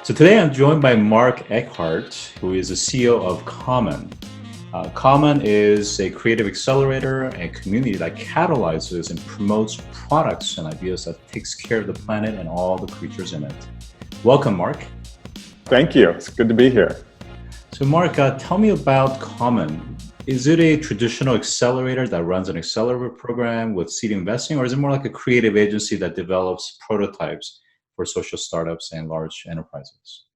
So today I'm joined by Mark Eckhardt, who is the CEO of Common. Common is a creative accelerator and community that catalyzes and promotes products and ideas that takes care of the planet and all the creatures in it. Welcome, Mark. Thank you. It's good to be here. So Mark, tell me about Common. Is it a traditional accelerator that runs an accelerator program with seed investing, or is it more like a creative agency that develops prototypes for social startups and large enterprises?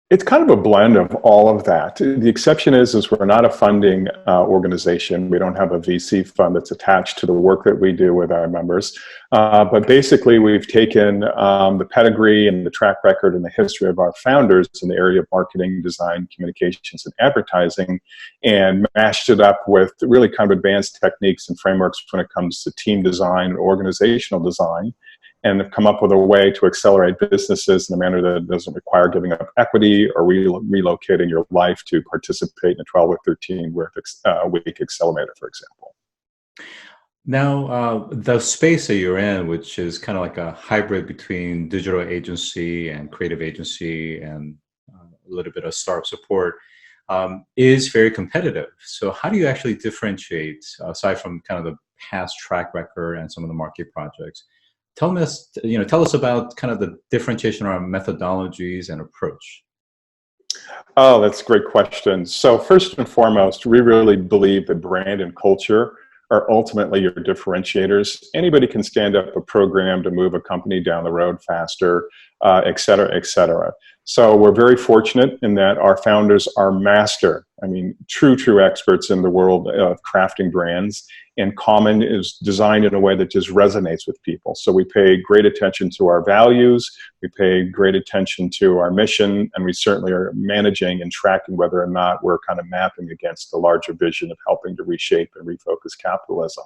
It's kind of a blend of all of that. The exception is we're not a funding organization. We don't have a VC fund that's attached to the work that we do with our members. But basically, we've taken the pedigree and the track record and the history of our founders in the area of marketing, design, communications, and advertising, and mashed it up with really kind of advanced techniques and frameworks when it comes to team design and organizational design, and have come up with a way to accelerate businesses in a manner that doesn't require giving up equity or relocating your life to participate in a 12 or 13-week accelerator, for example. Now, the space that you're in, which is kind of like a hybrid between digital agency and creative agency and a little bit of startup support, is very competitive. So how do you actually differentiate, aside from kind of the past track record and some of the market projects? Tell us about kind of the differentiation around methodologies and approach. Oh, that's a great question. So first and foremost, we really believe that brand and culture are ultimately your differentiators. Anybody can stand up a program to move a company down the road faster, et cetera, et cetera. So we're very fortunate in that our founders are true experts in the world of crafting brands. And Common is designed in a way that just resonates with people. So we pay great attention to our values, we pay great attention to our mission, and we certainly are managing and tracking whether or not we're kind of mapping against the larger vision of helping to reshape and refocus capitalism.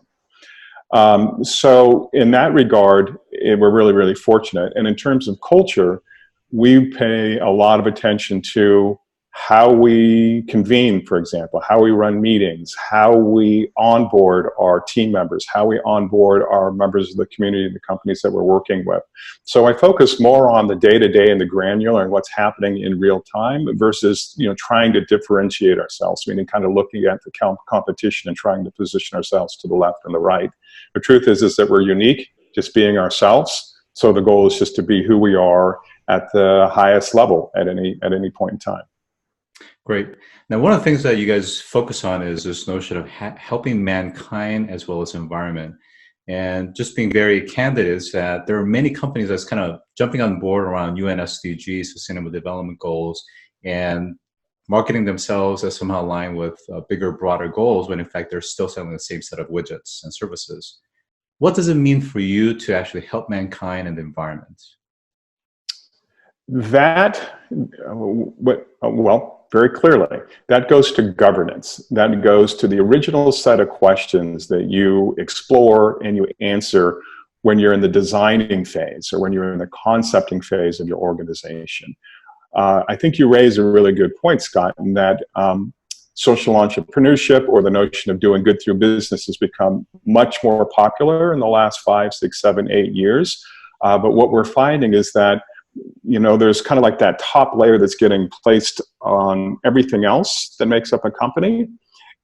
So in that regard, we're really, really fortunate. And in terms of culture, we pay a lot of attention to how we convene, for example, how we run meetings, how we onboard our team members, how we onboard our members of the community and the companies that we're working with. So I focus more on the day-to-day and the granular and what's happening in real time versus trying to differentiate ourselves, meaning kind of looking at the competition and trying to position ourselves to the left and the right. The truth is that we're unique, just being ourselves. So the goal is just to be who we are at the highest level at any point in time. Great. Now, one of the things that you guys focus on is this notion of helping mankind as well as environment. And just being very candid is that there are many companies that's kind of jumping on board around UN SDGs, Sustainable Development Goals, and marketing themselves as somehow aligned with bigger, broader goals, when in fact they're still selling the same set of widgets and services. What does it mean for you to actually help mankind and the environment? Very clearly, that goes to governance. That goes to the original set of questions that you explore and you answer when you're in the designing phase or when you're in the concepting phase of your organization. I think you raise a really good point, Scott, in that social entrepreneurship or the notion of doing good through business has become much more popular in the last 5, 6, 7, 8 years. But what we're finding is that there's kind of like that top layer that's getting placed on everything else that makes up a company.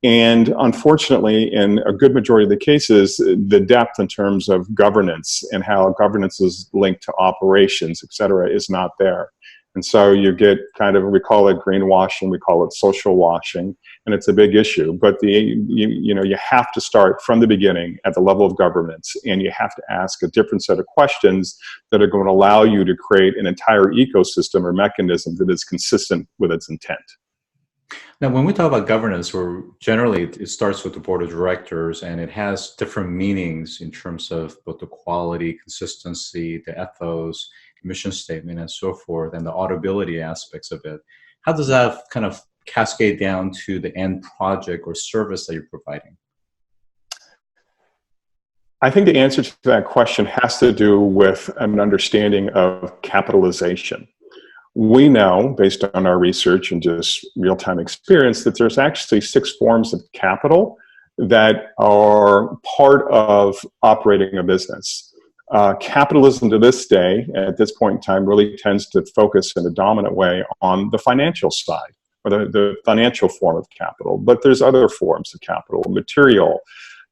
And unfortunately, in a good majority of the cases, the depth in terms of governance and how governance is linked to operations, et cetera, is not there. And so you get we call it greenwashing, we call it social washing, and it's a big issue. But you have to start from the beginning at the level of governance, and you have to ask a different set of questions that are going to allow you to create an entire ecosystem or mechanism that is consistent with its intent. Now, when we talk about governance, generally it starts with the board of directors, and it has different meanings in terms of both the quality, consistency, the ethos, mission statement, and so forth, and the audibility aspects of it. How does that kind of cascade down to the end project or service that you're providing? I think the answer to that question has to do with an understanding of capitalization. We know, based on our research and just real-time experience, that there's actually 6 forms of capital that are part of operating a business. Capitalism to this day, at this point in time, really tends to focus in a dominant way on the financial side, or the financial form of capital. But there's other forms of capital: material,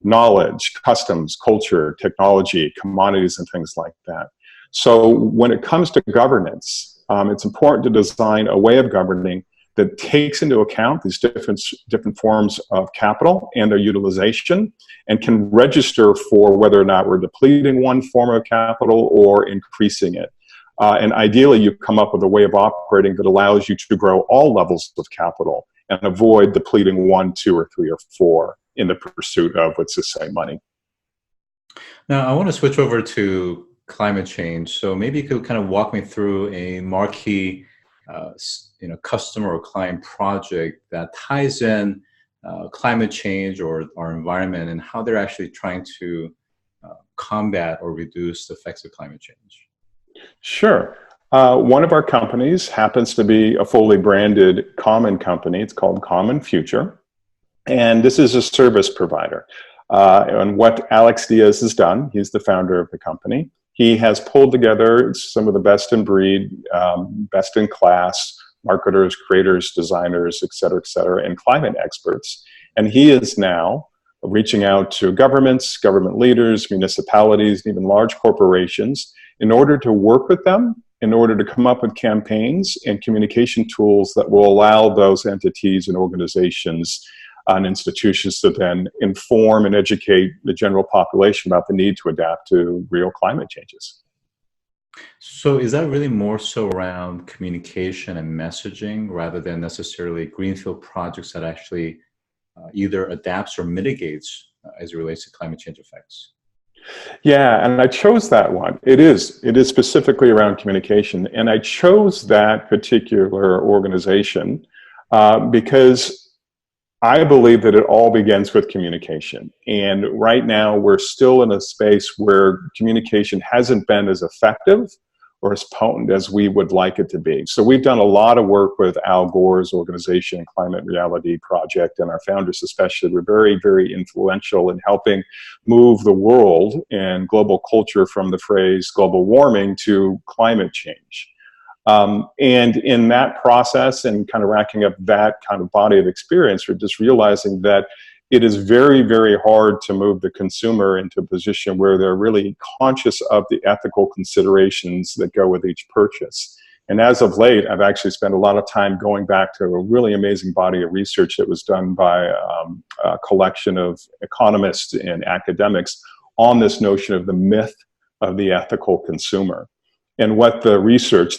knowledge, customs, culture, technology, commodities, and things like that. So when it comes to governance, it's important to design a way of governing that takes into account these different forms of capital and their utilization, and can register for whether or not we're depleting one form of capital or increasing it. And ideally, you come up with a way of operating that allows you to grow all levels of capital and avoid depleting 1, 2, or 3, or 4 in the pursuit of, let's just say, money. Now, I want to switch over to climate change. So maybe you could kind of walk me through a marquee customer or client project that ties in climate change or our environment, and how they're actually trying to combat or reduce the effects of climate change. Sure. One of our companies happens to be a fully branded Common company. It's called Common Future. And this is a service provider. And what Alex Diaz has done, he's the founder of the company. He has pulled together some of the best in breed, best in class marketers, creators, designers, et cetera, and climate experts. And he is now reaching out to governments, government leaders, municipalities, and even large corporations in order to work with them, in order to come up with campaigns and communication tools that will allow those entities and organizations and institutions to then inform and educate the general population about the need to adapt to real climate changes. So is that really more so around communication and messaging rather than necessarily greenfield projects that actually either adapts or mitigates as it relates to climate change effects? Yeah, and I chose that one. It is specifically around communication, and I chose that particular organization because I believe that it all begins with communication. And right now, we're still in a space where communication hasn't been as effective or as potent as we would like it to be. So we've done a lot of work with Al Gore's organization, Climate Reality Project, and our founders especially were very, very influential in helping move the world and global culture from the phrase global warming to climate change. And in that process and kind of racking up that kind of body of experience, we're just realizing that it is very, very hard to move the consumer into a position where they're really conscious of the ethical considerations that go with each purchase. And as of late, I've actually spent a lot of time going back to a really amazing body of research that was done by a collection of economists and academics on this notion of the myth of the ethical consumer. And what their research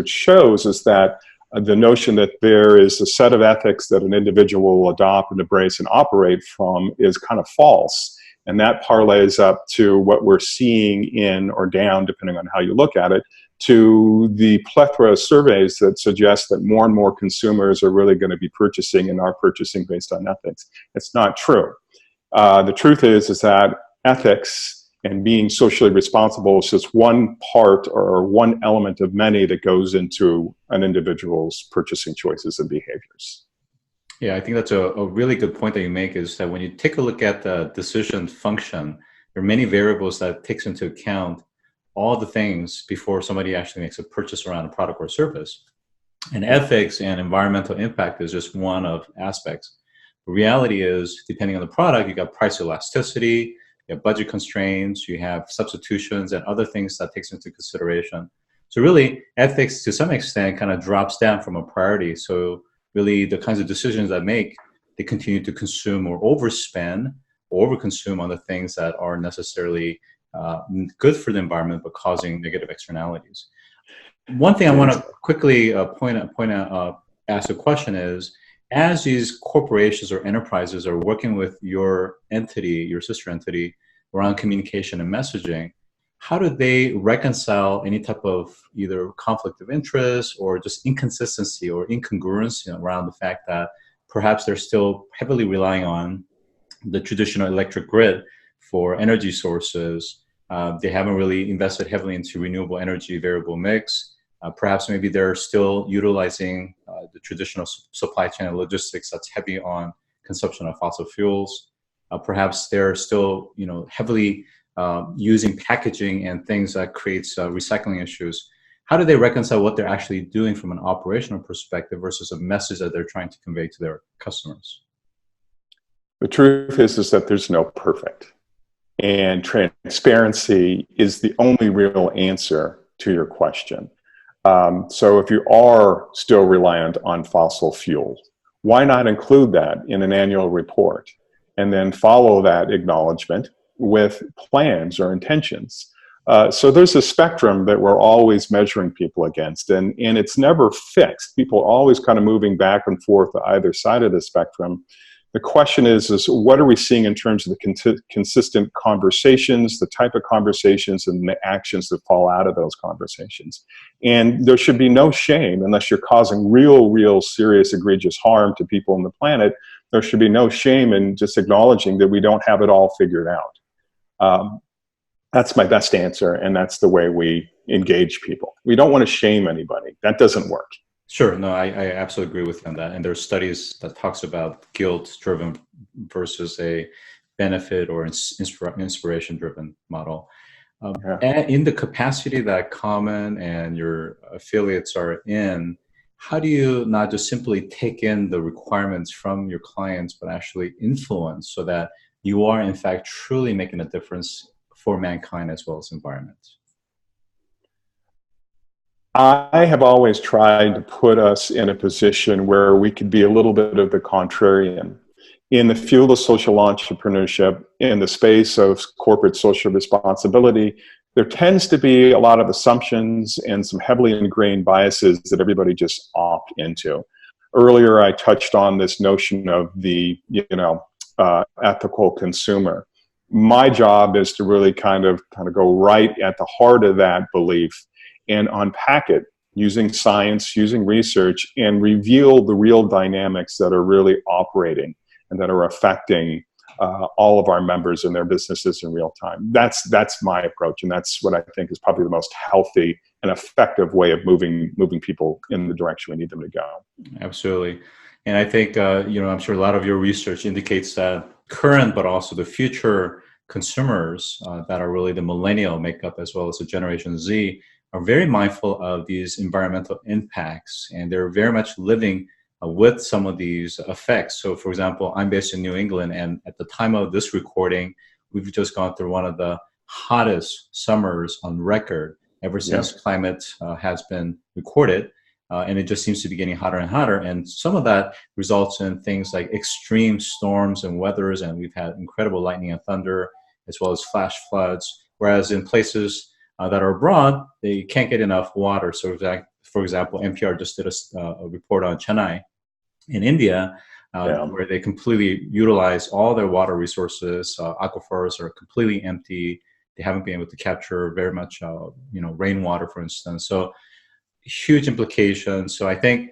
shows is that the notion that there is a set of ethics that an individual will adopt and embrace and operate from is kind of false. And that parlays up to what we're seeing in or down, depending on how you look at it, to the plethora of surveys that suggest that more and more consumers are really going to be purchasing and are purchasing based on ethics. It's not true. The truth is that ethics and being socially responsible is just one part or one element of many that goes into an individual's purchasing choices and behaviors. Yeah, I think that's a really good point that you make, is that when you take a look at the decision function, there are many variables that takes into account all the things before somebody actually makes a purchase around a product or service. And ethics and environmental impact is just one of aspects. The reality is, depending on the product, you got price elasticity, you have budget constraints, you have substitutions and other things that takes into consideration. So really, ethics to some extent kind of drops down from a priority. So really, the kinds of decisions that they continue to consume or overspend or overconsume on the things that are necessarily good for the environment but causing negative externalities. One thing I want to quickly ask a question is, as these corporations or enterprises are working with your entity, your sister entity, around communication and messaging, how do they reconcile any type of either conflict of interest or just inconsistency or incongruence around the fact that perhaps they're still heavily relying on the traditional electric grid for energy sources? They haven't really invested heavily into renewable energy variable mix. Perhaps maybe they're still utilizing the traditional supply chain and logistics that's heavy on consumption of fossil fuels. Perhaps they're still, heavily using packaging and things that creates recycling issues. How do they reconcile what they're actually doing from an operational perspective versus a message that they're trying to convey to their customers? The truth is that there's no perfect. And transparency is the only real answer to your question. So if you are still reliant on fossil fuels, why not include that in an annual report and then follow that acknowledgement with plans or intentions? So there's a spectrum that we're always measuring people against, and it's never fixed. People are always kind of moving back and forth to either side of the spectrum. The question is what are we seeing in terms of the consistent conversations, the type of conversations, and the actions that fall out of those conversations? And there should be no shame unless you're causing real, serious, egregious harm to people on the planet. There should be no shame in just acknowledging that we don't have it all figured out. That's my best answer, and that's the way we engage people. We don't want to shame anybody. That doesn't work. Sure. No, I absolutely agree with you on that. And there's studies that talks about guilt-driven versus a benefit or inspiration-driven model. And in the capacity that Common and your affiliates are in, how do you not just simply take in the requirements from your clients, but actually influence so that you are, in fact, truly making a difference for mankind as well as environment? I have always tried to put us in a position where we could be a little bit of the contrarian. In the field of social entrepreneurship, in the space of corporate social responsibility, there tends to be a lot of assumptions and some heavily ingrained biases that everybody just opt into. Earlier, I touched on this notion of the, ethical consumer. My job is to really kind of go right at the heart of that belief and unpack it using science, using research, and reveal the real dynamics that are really operating and that are affecting all of our members and their businesses in real time. That's my approach, and that's what I think is probably the most healthy and effective way of moving people in the direction we need them to go. Absolutely. And I think, I'm sure a lot of your research indicates that current, but also the future consumers that are really the millennial makeup as well as the Generation Z are very mindful of these environmental impacts, and they're very much living with some of these effects. So for example, I'm based in New England, and at the time of this recording, we've just gone through one of the hottest summers on record ever since climate has been recorded. And it just seems to be getting hotter and hotter. And some of that results in things like extreme storms and weathers, and we've had incredible lightning and thunder, as well as flash floods. Whereas in places that are abroad, they can't get enough water. So for example, NPR just did a report on Chennai in India, where they completely utilize all their water resources. Aquifers are completely empty. They haven't been able to capture very much, rainwater, for instance. So huge implications. So I think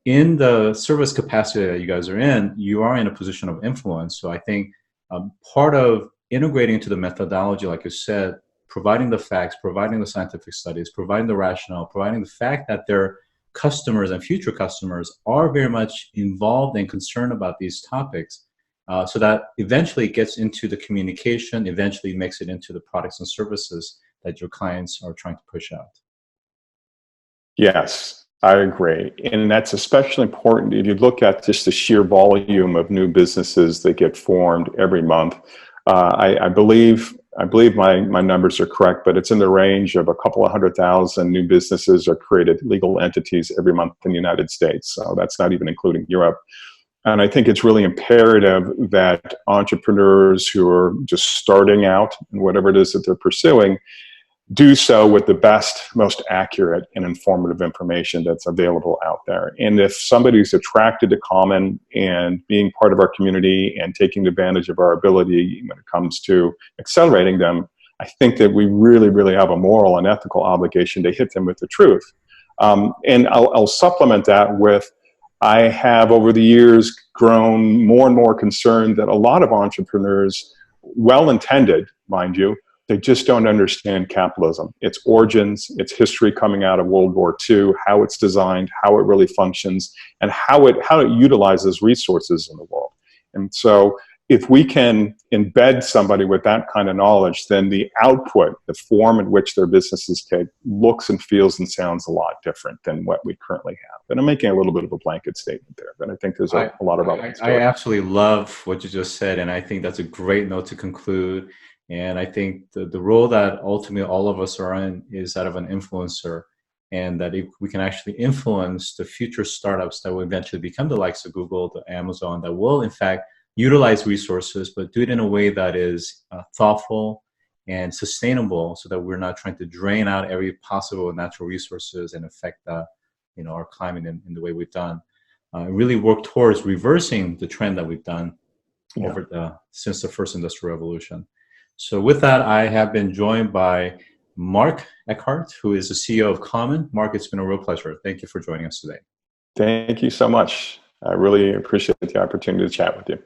in the service capacity that you guys are in, you are in a position of influence. So I think part of integrating into the methodology, like you said, providing the facts, providing the scientific studies, providing the rationale, providing the fact that their customers and future customers are very much involved and concerned about these topics, so that eventually it gets into the communication, eventually makes it into the products and services that your clients are trying to push out. Yes, I agree. And that's especially important if you look at just the sheer volume of new businesses that get formed every month. I believe my numbers are correct, but it's in the range of a couple of 100,000 new businesses are created, legal entities every month in the United States. So that's not even including Europe. And I think it's really imperative that entrepreneurs who are just starting out in whatever it is that they're pursuing do so with the best, most accurate and informative information that's available out there. And if somebody's attracted to Common and being part of our community and taking advantage of our ability when it comes to accelerating them, I think that we really have a moral and ethical obligation to hit them with the truth. And I'll supplement that with, I have over the years grown more and more concerned that a lot of entrepreneurs, well-intended, mind you, they just don't understand capitalism, its origins, its history coming out of World War II, how it's designed, how it really functions, and how it utilizes resources in the world. And so if we can embed somebody with that kind of knowledge, then the output, the form in which their businesses take, looks and feels and sounds a lot different than what we currently have. And I'm making a little bit of a blanket statement there, but I think there's a lot of relevance to it. I absolutely love what you just said, and I think that's a great note to conclude. And I think the role that ultimately all of us are in is that of an influencer, and that if we can actually influence the future startups that will eventually become the likes of Google, the Amazon, that will in fact utilize resources, but do it in a way that is thoughtful and sustainable, so that we're not trying to drain out every possible natural resources and affect our climate in the way we've done. Really work towards reversing the trend that we've done since the first industrial revolution. So with that, I have been joined by Mark Eckhardt, who is the CEO of Common. Mark, it's been a real pleasure. Thank you for joining us today. Thank you so much. I really appreciate the opportunity to chat with you.